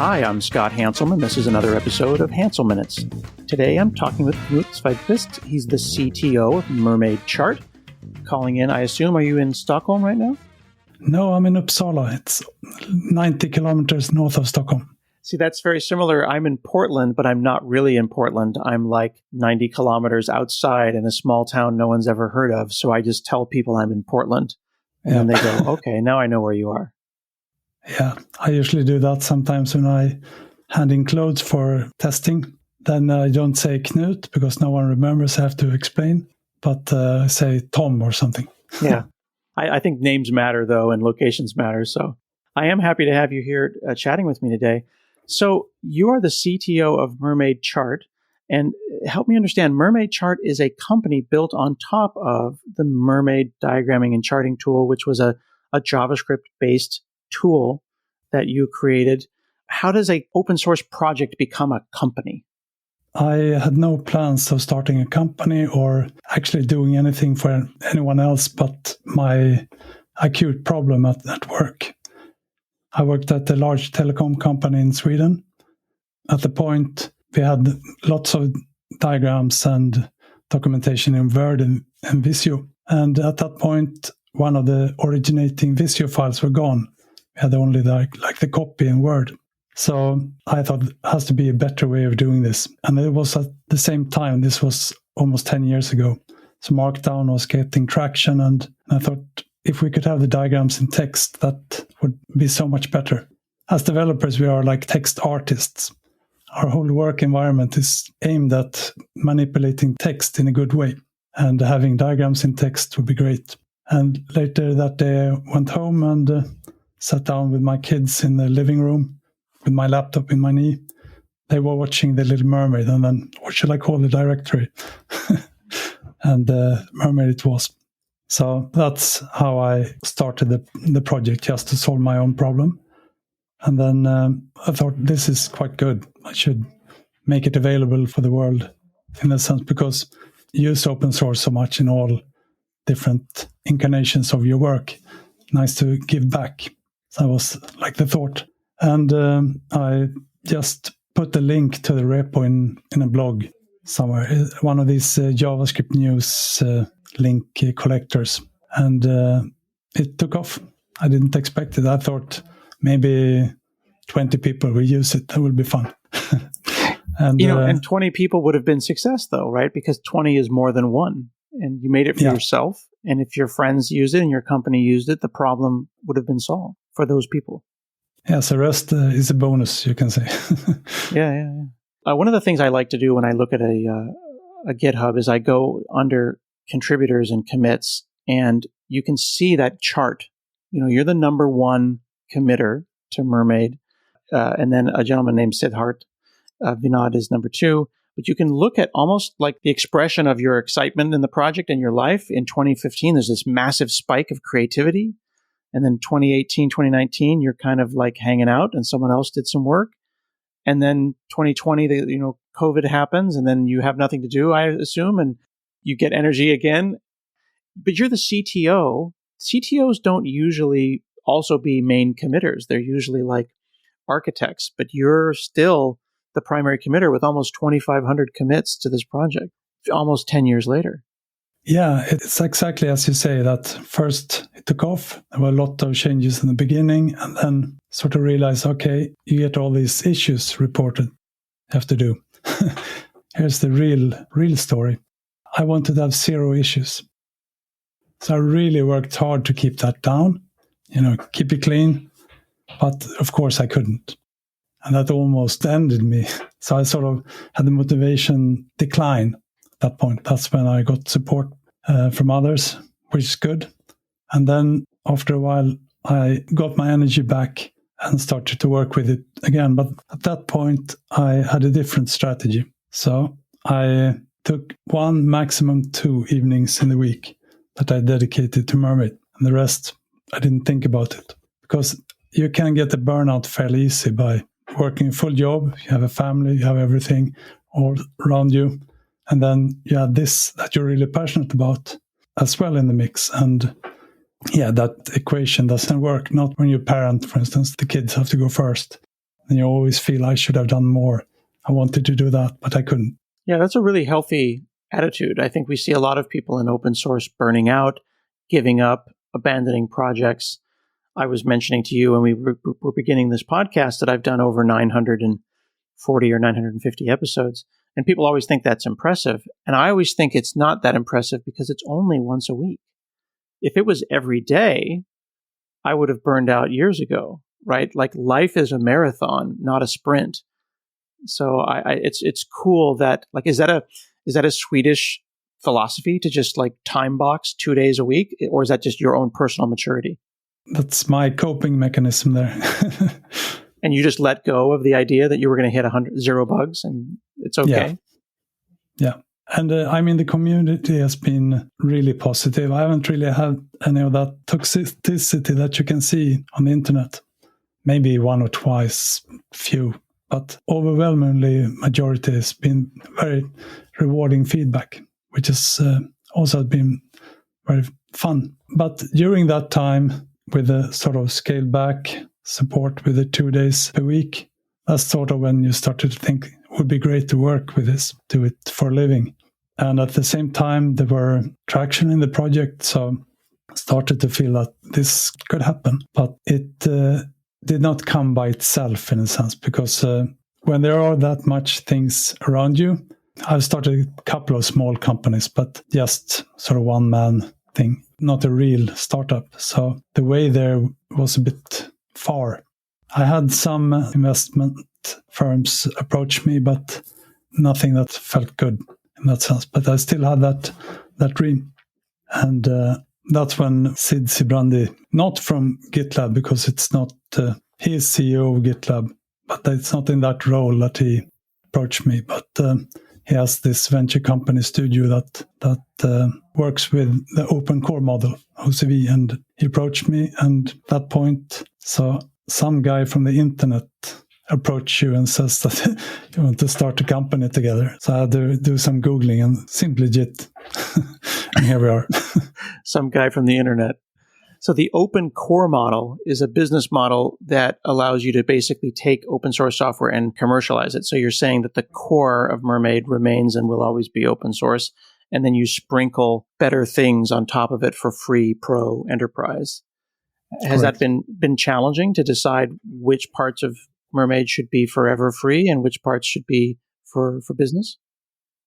Hi, I'm Scott Hanselman. This is another episode of Hansel Minutes. Today I'm talking with Knut Sveidqvist. He's the CTO of Mermaid Chart. Calling in, I assume, are you in Stockholm right now? No, I'm in Uppsala. It's 90 kilometers north of Stockholm. See, that's very similar. I'm in Portland, but I'm not really in Portland. I'm like 90 kilometers outside in a small town no one's ever heard of. So I just tell people I'm in Portland. And then they go, okay, now I know where you are. Yeah, I usually do that sometimes when I hand in clothes for testing. Then I don't say Knut because no one remembers. I have to explain, but say Tom or something. Yeah, I think names matter, though, and locations matter. So I am happy to have you here chatting with me today. So you are the CTO of Mermaid Chart. And help me understand, Mermaid Chart is a company built on top of the Mermaid diagramming and charting tool, which was a JavaScript-based tool that you created. How does an open source project become a company? I had no plans of starting a company or actually doing anything for anyone else but my acute problem at work. I worked at a large telecom company in Sweden. At the point, we had lots of diagrams and documentation in Word and Visio. And at that point, one of the originating Visio files were gone. We had only like the copy in Word. So I thought there has to be a better way of doing this. And it was at the same time, this was almost 10 years ago. So Markdown was getting traction. And I thought if we could have the diagrams in text, that would be so much better. As developers, we are like text artists. Our whole work environment is aimed at manipulating text in a good way. And having diagrams in text would be great. And later that day, I went home and sat down with my kids in the living room with my laptop in my knee. They were watching The Little Mermaid, and then what should I call the directory? And Mermaid it was. So that's how I started the project, just to solve my own problem. And then I thought, this is quite good. I should make it available for the world in a sense, because you use open source so much in all different incarnations of your work. Nice to give back. So that was like the thought. And I just put the link to the repo in a blog somewhere, one of these JavaScript news link collectors. And it took off. I didn't expect it. I thought maybe 20 people will use it. That would be fun. And 20 people would have been success, though, right? Because 20 is more than one. And you made it for yourself. And if your friends used it and your company used it, the problem would have been solved for those people. Yes, the rest is a bonus, you can say. Yeah. One of the things I like to do when I look at a GitHub is I go under contributors and commits, and you can see that chart. You know, you're the number one committer to Mermaid, and then a gentleman named Siddharth Vinod is number two. But you can look at almost like the expression of your excitement in the project and your life. In 2015, there's this massive spike of creativity. And then 2018, 2019, you're kind of like hanging out and someone else did some work. And then 2020, COVID happens and then you have nothing to do, I assume, and you get energy again. But you're the CTO. CTOs don't usually also be main committers. They're usually like architects, but you're still the primary committer with almost 2,500 commits to this project almost 10 years later. Yeah, it's exactly as you say, that first it took off. There were a lot of changes in the beginning, and then sort of realize, okay, you get all these issues reported. You have to do. Here's the real story. I wanted to have 0 issues. So I really worked hard to keep that down, keep it clean. But of course I couldn't. And that almost ended me. So I sort of had the motivation decline at that point. That's when I got support from others, which is good. And then after a while, I got my energy back and started to work with it again. But at that point, I had a different strategy. So I took 1, maximum 2 evenings in the week that I dedicated to Mermaid. And the rest, I didn't think about it. Because you can get a burnout fairly easy by working a full job. You have a family, you have everything all around you. And then you have this that you're really passionate about as well in the mix. And that equation doesn't work. Not when you're a parent, for instance, the kids have to go first. And you always feel I should have done more. I wanted to do that, but I couldn't. Yeah, that's a really healthy attitude. I think we see a lot of people in open source burning out, giving up, abandoning projects. I was mentioning to you when we were beginning this podcast that I've done over 940 or 950 episodes. And people always think that's impressive. And I always think it's not that impressive because it's only once a week. If it was every day, I would have burned out years ago, right? Like life is a marathon, not a sprint. So it's cool that, like, is that a Swedish philosophy to just like time box 2 days a week, or is that just your own personal maturity? That's my coping mechanism there. And you just let go of the idea that you were going to hit 0 bugs and it's okay. Yeah. And the community has been really positive. I haven't really had any of that toxicity that you can see on the internet. Maybe one or twice, few. But overwhelmingly, majority has been very rewarding feedback, which has also been very fun. But during that time, with a sort of scaled back support with the 2 days a week, that's sort of when you started to think it would be great to work with this, do it for a living. And at the same time, there were traction in the project, so I started to feel that this could happen. But it did not come by itself in a sense, because when there are that much things around you, I've started a couple of small companies, but just sort of one-man thing, not a real startup. So the way there was a bit far. I had some investment firms approach me, but nothing that felt good in that sense. But I still had that dream. And that's when Sid Sijbrandij, not from GitLab, because it's not, he is CEO of GitLab, but it's not in that role that he approached me. But he has this venture company studio that works with the open core model, OCV, and he approached me. And at that point, so some guy from the internet approach you and says that you want to start a company together. So I had to do some Googling and simply JIT. And here we are. Some guy from the internet. So the open core model is a business model that allows you to basically take open source software and commercialize it. So you're saying that the core of Mermaid remains and will always be open source, and then you sprinkle better things on top of it for free pro enterprise. Has Correct. that been challenging to decide which parts of Mermaid should be forever free and which parts should be for business?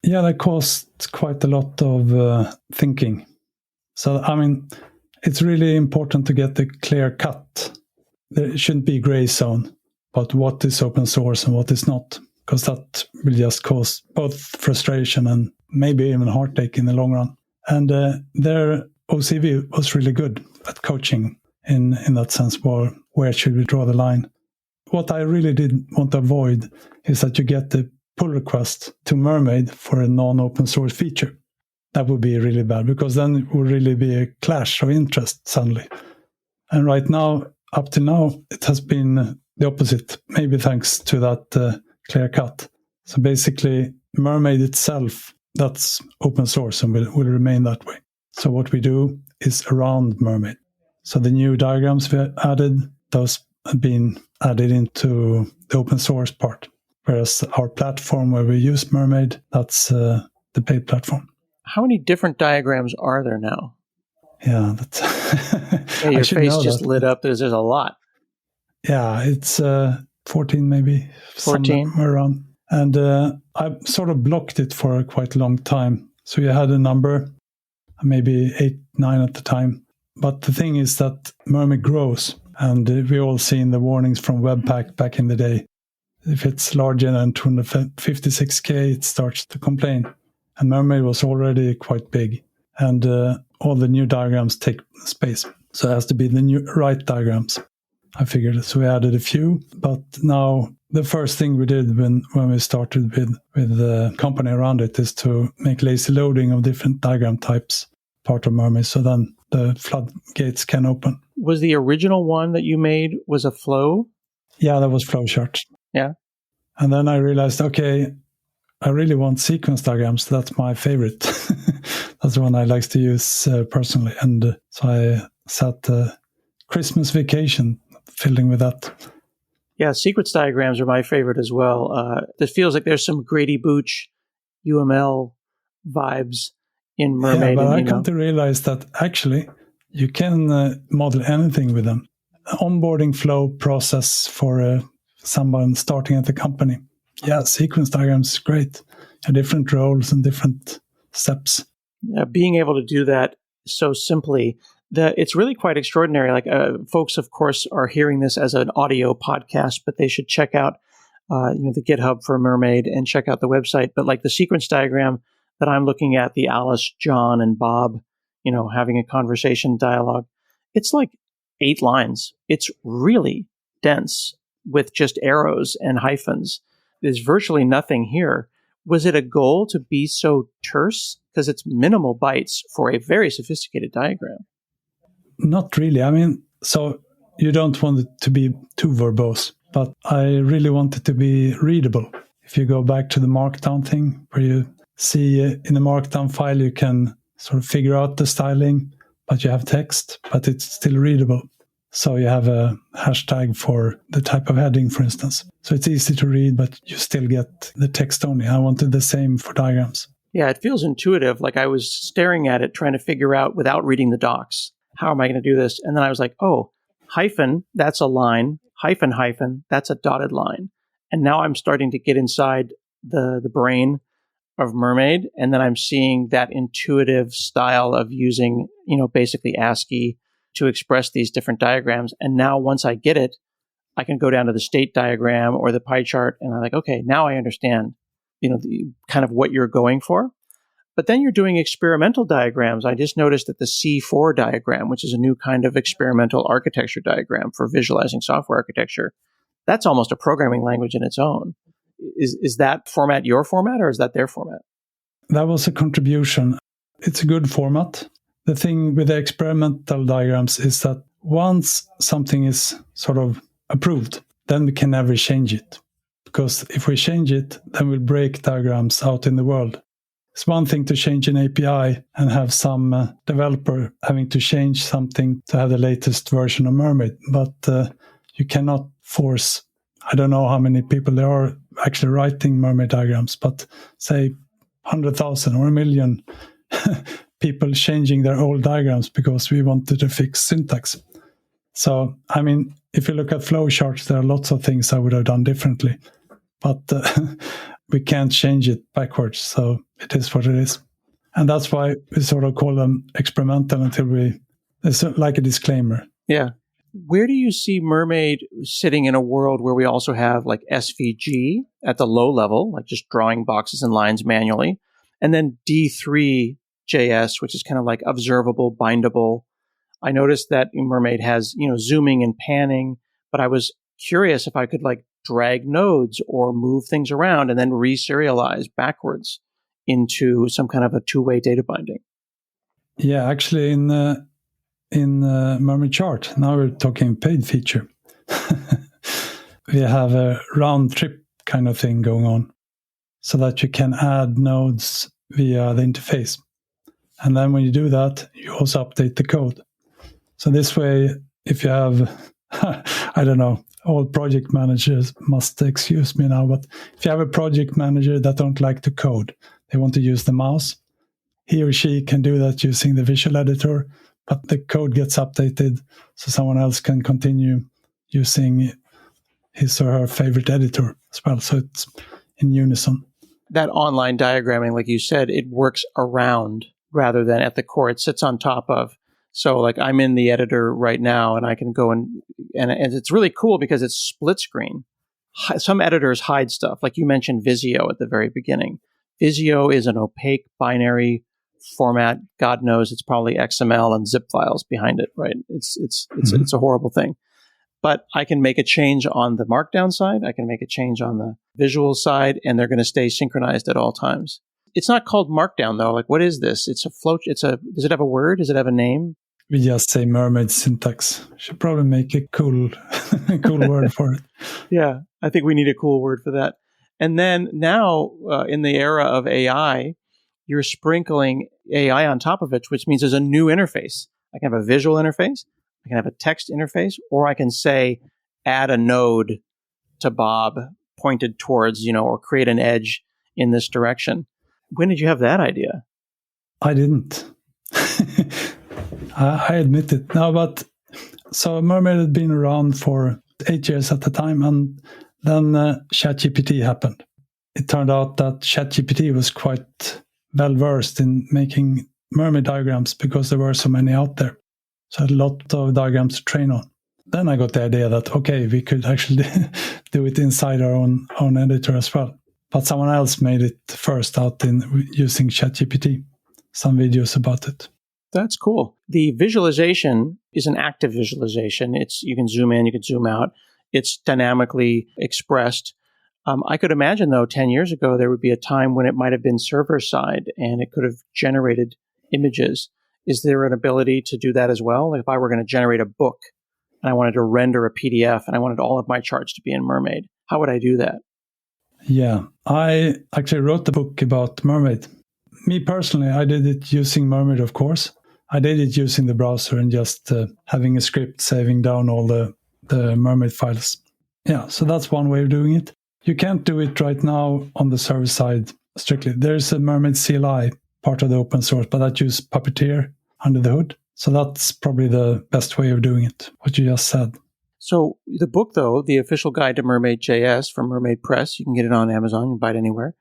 Yeah, that caused quite a lot of thinking. So, it's really important to get a clear cut. There shouldn't be gray zone about what is open source and what is not, because that will just cause both frustration and maybe even heartache in the long run. And their OCV was really good at coaching in that sense, where should we draw the line. What I really did want to avoid is that you get the pull request to Mermaid for a non-open source feature. That would be really bad, because then it would really be a clash of interest suddenly. And right now, up to now, it has been the opposite, maybe thanks to that clear cut. So basically, Mermaid itself, that's open source and will remain that way. So what we do is around Mermaid. So the new diagrams we added, those have been added into the open source part. Whereas our platform where we use Mermaid, that's the paid platform. How many different diagrams are there now? Yeah, that's Yeah, your face just lit up. There's a lot. Yeah, it's 14 maybe. 14? Somewhere around. And I sort of blocked it for quite a long time. So you had a number, maybe 8, 9 at the time. But the thing is that Mermaid grows. And we all seen the warnings from Webpack back in the day. If it's larger than 256K, it starts to complain. And Mermaid was already quite big. And all the new diagrams take space. So it has to be the right diagrams, I figured. So we added a few. But now the first thing we did when we started with the company around it is to make lazy loading of different diagram types part of Mermaid. So then the floodgates can open. Was the original one that you made was a flow? Yeah, that was flowchart. Yeah. And then I realized, okay, I really want sequence diagrams. That's my favorite. That's the one I like to use personally. And so I sat Christmas vacation filling with that. Yeah, sequence diagrams are my favorite as well. It feels like there's some Grady Booch UML vibes in Mermaid. But and, I come to realize that actually you can model anything with them. Onboarding flow process for someone starting at the company. Yeah, sequence diagrams is great. Different roles and different steps. Yeah, being able to do that so simply, that it's really quite extraordinary. Like folks, of course, are hearing this as an audio podcast, but they should check out the GitHub for Mermaid and check out the website. But like the sequence diagram that I'm looking at, the Alice, John, and Bob, having a conversation dialogue, it's like 8 lines. It's really dense with just arrows and hyphens. There's virtually nothing here. Was it a goal to be so terse? Because it's minimal bytes for a very sophisticated diagram. Not really. I mean, so you don't want it to be too verbose, but I really want it to be readable. If you go back to the markdown thing, where you see in a markdown file, you can sort of figure out the styling, but you have text, but it's still readable. So you have a hashtag for the type of heading, for instance. So it's easy to read, but you still get the text only. I wanted the same for diagrams. Yeah, it feels intuitive. Like I was staring at it, trying to figure out without reading the docs, how am I going to do this? And then I was like, oh, hyphen, that's a line. Hyphen, hyphen, that's a dotted line. And now I'm starting to get inside the brain of Mermaid. And then I'm seeing that intuitive style of using, basically ASCII to express these different diagrams. And now once I get it, I can go down to the state diagram or the pie chart. And I'm like, okay, now I understand, the kind of what you're going for. But then you're doing experimental diagrams. I just noticed that the C4 diagram, which is a new kind of experimental architecture diagram for visualizing software architecture, that's almost a programming language in its own. Is that format your format or is that their format? That was a contribution. It's a good format. The thing with the experimental diagrams is that once something is sort of approved, then we can never change it. Because if we change it, then we'll break diagrams out in the world. It's one thing to change an API and have some developer having to change something to have the latest version of Mermaid, but you cannot force, I don't know how many people there are actually writing Mermaid diagrams, but say 100,000 or 1 million people changing their old diagrams because we wanted to fix syntax. So, I mean, if you look at flowcharts, there are lots of things I would have done differently, but we can't change it backwards. So it is what it is. And that's why we sort of call them experimental until it's like a disclaimer. Yeah. Where do you see Mermaid sitting in a world where we also have like SVG at the low level, like just drawing boxes and lines manually, and then D3JS, which is kind of like observable, bindable. I noticed that Mermaid has, zooming and panning, but I was curious if I could like drag nodes or move things around and then reserialize backwards into some kind of a two-way data binding. Yeah, actually in Mermaid Chart, now we're talking paid feature. We have a round trip kind of thing going on so that you can add nodes via the interface. And then when you do that, you also update the code. So this way, if you have, I don't know, all project managers must excuse me now, but if you have a project manager that don't like to code, they want to use the mouse, he or she can do that using the visual editor, but the code gets updated so someone else can continue using his or her favorite editor as well. So it's in unison. That online diagramming, like you said, it works around rather than at the core. It sits on top of. So like I'm in the editor right now and I can go and it's really cool because it's split screen. Some editors hide stuff. Like you mentioned Visio at the very beginning. Visio is an opaque binary format. God knows it's probably XML and zip files behind it, right? It's a horrible thing. But I can make a change on the markdown side. I can make a change on the visual side, and they're going to stay synchronized at all times. It's not called Markdown, though. Like, what is this? It's a flow. Does it have a word? Does it have a name? We just say Mermaid syntax. Should probably make a cool word for it. Yeah, I think we need a cool word for that. And then now, in the era of AI, you're sprinkling AI on top of it, which means there's a new interface. I can have a visual interface, I can have a text interface, or I can say, add a node to Bob pointed towards, or create an edge in this direction. When did you have that idea? I didn't. I admit it. No, but so Mermaid had been around for 8 years at the time, and then ChatGPT happened. It turned out that ChatGPT was quite well versed in making Mermaid diagrams because there were so many out there. So I had a lot of diagrams to train on. Then I got the idea that, okay, we could actually do it inside our own editor as well. But someone else made it first out in using ChatGPT. Some videos about it. That's cool. The visualization is an active visualization. You can zoom in, you can zoom out. It's dynamically expressed. I could imagine, though, 10 years ago, there would be a time when it might have been server-side and it could have generated images. Is there an ability to do that as well? Like if I were going to generate a book and I wanted to render a PDF and I wanted all of my charts to be in Mermaid, how would I do that? Yeah, I actually wrote the book about Mermaid. Me personally, I did it using Mermaid, of course. I did it using the browser and just having a script saving down all the Mermaid files. Yeah, so that's one way of doing it. You can't do it right now on the server side strictly. There's a Mermaid CLI, part of the open source, but that uses Puppeteer under the hood. So that's probably the best way of doing it, what you just said. So the book, though, The Official Guide to Mermaid JS from Mermaid Press, you can get it on Amazon, you can buy it anywhere.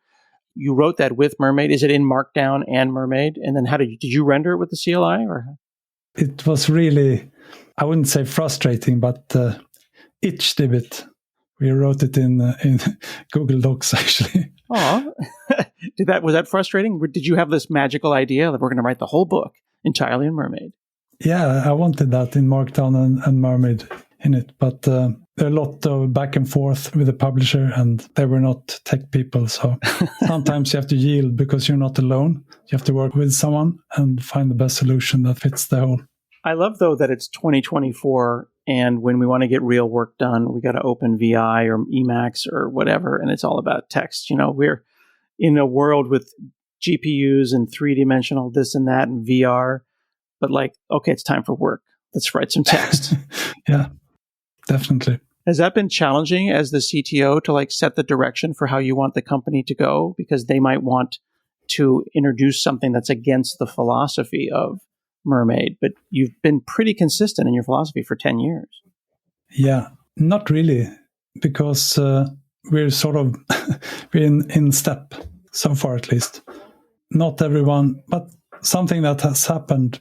You wrote that with Mermaid. Is it in Markdown and Mermaid? And then did you render it with the CLI? Or it was really, I wouldn't say frustrating, but itched a bit. We wrote it in Google Docs, actually. Oh, was that frustrating? Did you have this magical idea that we're going to write the whole book entirely in Mermaid? Yeah, I wanted that in Markdown and Mermaid in it, but there are a lot of back and forth with the publisher, and they were not tech people. So sometimes you have to yield because you're not alone. You have to work with someone and find the best solution that fits the whole. I love, though, that it's 2024, and when we want to get real work done, we got to open VI or Emacs or whatever, and it's all about text. We're in a world with GPUs and three-dimensional this and that and VR, but okay, it's time for work. Let's write some text. Yeah, definitely. Has that been challenging as the CTO to set the direction for how you want the company to go? Because they might want to introduce something that's against the philosophy of Mermaid, but you've been pretty consistent in your philosophy for 10 years. Yeah, not really, because we're sort of we're in step, so far at least. Not everyone, but something that has happened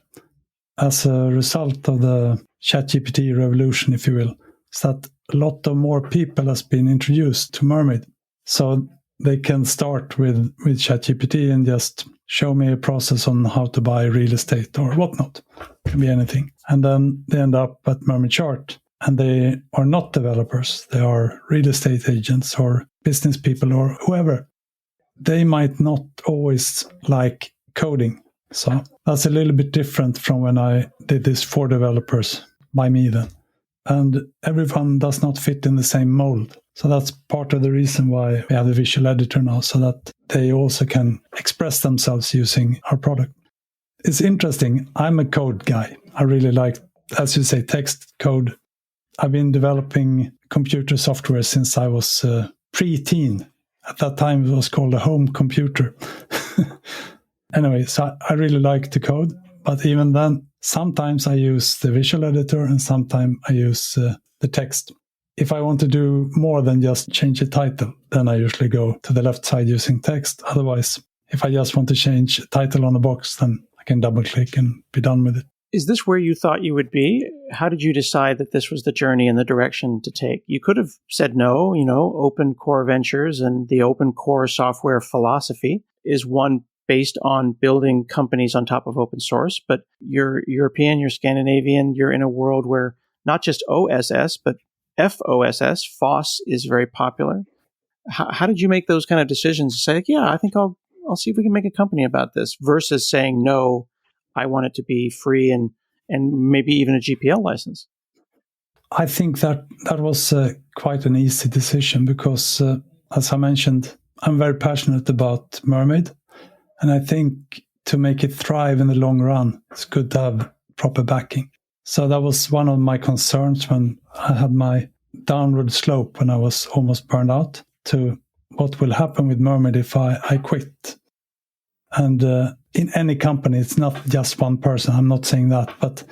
as a result of the ChatGPT revolution, if you will, is that a lot of more people has been introduced to Mermaid. So they can start with ChatGPT and just show me a process on how to buy real estate or whatnot. It can be anything. And then they end up at Mermaid Chart, and they are not developers. They are real estate agents or business people or whoever. They might not always like coding. So that's a little bit different from when I did this for developers by me then. And everyone does not fit in the same mold. So that's part of the reason why we have the visual editor now, so that they also can express themselves using our product. It's interesting. I'm a code guy. I really like, as you say, text code. I've been developing computer software since I was pre-teen. At that time, it was called a home computer. Anyway, so I really like to code. But even then, sometimes I use the visual editor and sometimes I use the text. If I want to do more than just change a title, then I usually go to the left side using text. Otherwise, if I just want to change a title on a box, then I can double click and be done with it. Is this where you thought you would be? How did you decide that this was the journey and the direction to take? You could have said no, Open Core Ventures and the open core software philosophy is one based on building companies on top of open source. But you're European, you're Scandinavian, you're in a world where not just OSS, but FOSS, FOSS is very popular. How did you make those kind of decisions to say, yeah, I think I'll see if we can make a company about this versus saying, no, I want it to be free and maybe even a GPL license? I think that was quite an easy decision because, as I mentioned, I'm very passionate about Mermaid. And I think to make it thrive in the long run, it's good to have proper backing. So that was one of my concerns when I had downward slope when I was almost burned out to what will happen with Mermaid if I quit. And in any company, it's not just one person. I'm not saying that. But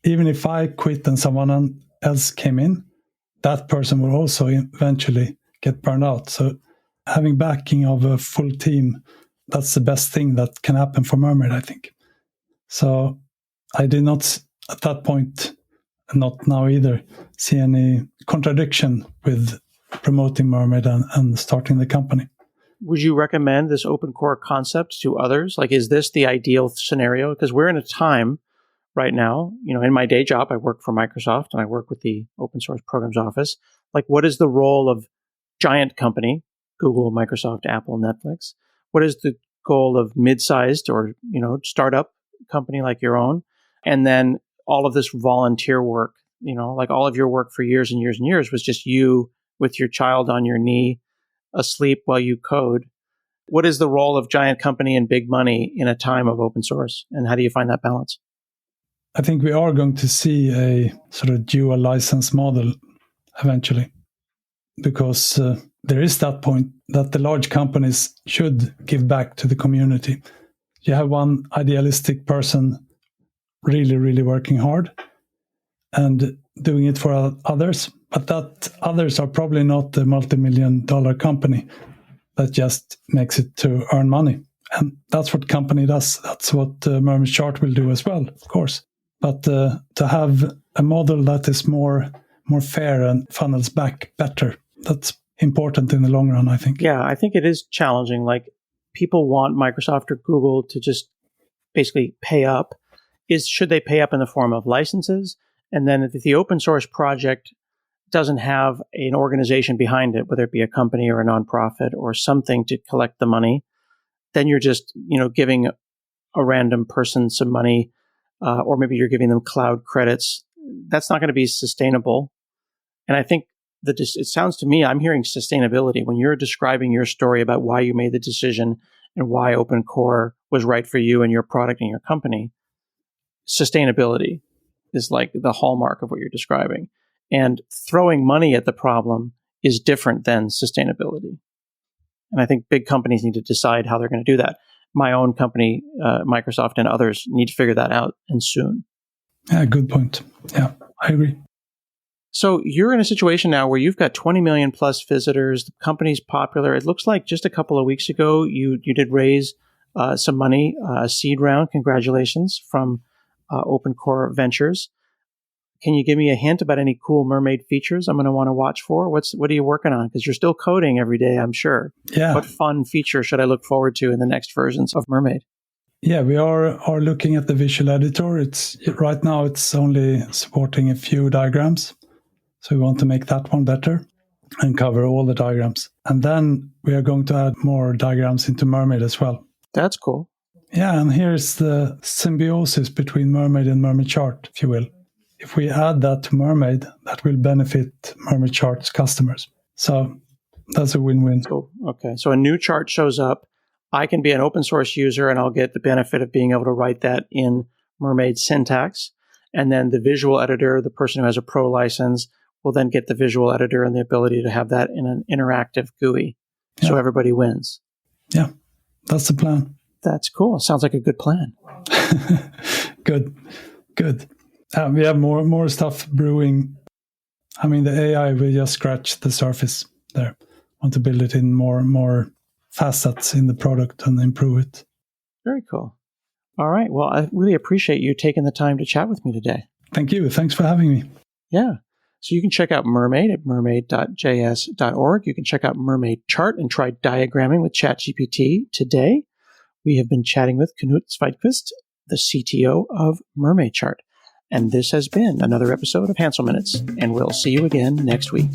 even if I quit and someone else came in, that person will also eventually get burned out. So having backing of a full team, that's the best thing that can happen for Mermaid, I think. So I did not, at that point, not now either, see any contradiction with promoting Mermaid and starting the company. Would you recommend this open core concept to others? Like, is this the ideal scenario? Because we're in a time right now, in my day job, I work for Microsoft and I work with the open source programs office. Like, what is the role of giant company, Google, Microsoft, Apple, Netflix? What is the goal of mid-sized or, startup company like your own? And then all of this volunteer work, like all of your work for years and years and years was just you with your child on your knee, asleep while you code. What is the role of giant company and big money in a time of open source? And how do you find that balance? I think we are going to see a sort of dual license model eventually, because there is that point that the large companies should give back to the community. You have one idealistic person really, really working hard and doing it for others, but that others are probably not a multi-million-dollar company that just makes it to earn money. And that's what company does. That's what Mermaid Chart will do as well, of course. But to have a model that is more fair and funnels back better, that's important in the long run, I think. Yeah, I think it is challenging. Like, people want Microsoft or Google to just basically pay up. Should they pay up in the form of licenses? And then if the open source project doesn't have an organization behind it, whether it be a company or a nonprofit or something to collect the money, then you're just, giving a random person some money, or maybe you're giving them cloud credits. That's not going to be sustainable. And I think that it sounds to me, I'm hearing sustainability when you're describing your story about why you made the decision and why open core was right for you and your product and your company. Sustainability is like the hallmark of what you're describing. And throwing money at the problem is different than sustainability. And I think big companies need to decide how they're going to do that. My own company, Microsoft, and others need to figure that out, and soon. Yeah, good point. Yeah, I agree. So you're in a situation now where you've got 20 million plus visitors. The company's popular. It looks like just a couple of weeks ago, you did raise some money, a seed round. Congratulations, from Open Core Ventures. Can you give me a hint about any cool Mermaid features I'm going to want to watch for? What are you working on? Because you're still coding every day, I'm sure. Yeah. What fun feature should I look forward to in the next versions of Mermaid? Yeah, we are looking at the visual editor. Right now it's only supporting a few diagrams. So we want to make that one better and cover all the diagrams. And then we are going to add more diagrams into Mermaid as well. That's cool. Yeah, and here's the symbiosis between Mermaid and Mermaid Chart, if you will. If we add that to Mermaid, that will benefit Mermaid Chart's customers. So that's a win-win. Cool. Okay. So a new chart shows up. I can be an open source user and I'll get the benefit of being able to write that in Mermaid syntax. And then the visual editor, the person who has a pro license, will then get the visual editor and the ability to have that in an interactive GUI. Yeah. So everybody wins. Yeah, that's the plan. That's cool. Sounds like a good plan. Good. We have more stuff brewing. I mean, the AI will just scratch the surface there. Want to build it in more facets in the product and improve it. Very cool. All right. Well, I really appreciate you taking the time to chat with me today. Thank you. Thanks for having me. Yeah. So you can check out Mermaid at mermaid.js.org. You can check out Mermaid Chart and try diagramming with ChatGPT today. We have been chatting with Knut Sveidqvist, the CTO of Mermaid Chart. And this has been another episode of Hansel Minutes, and we'll see you again next week.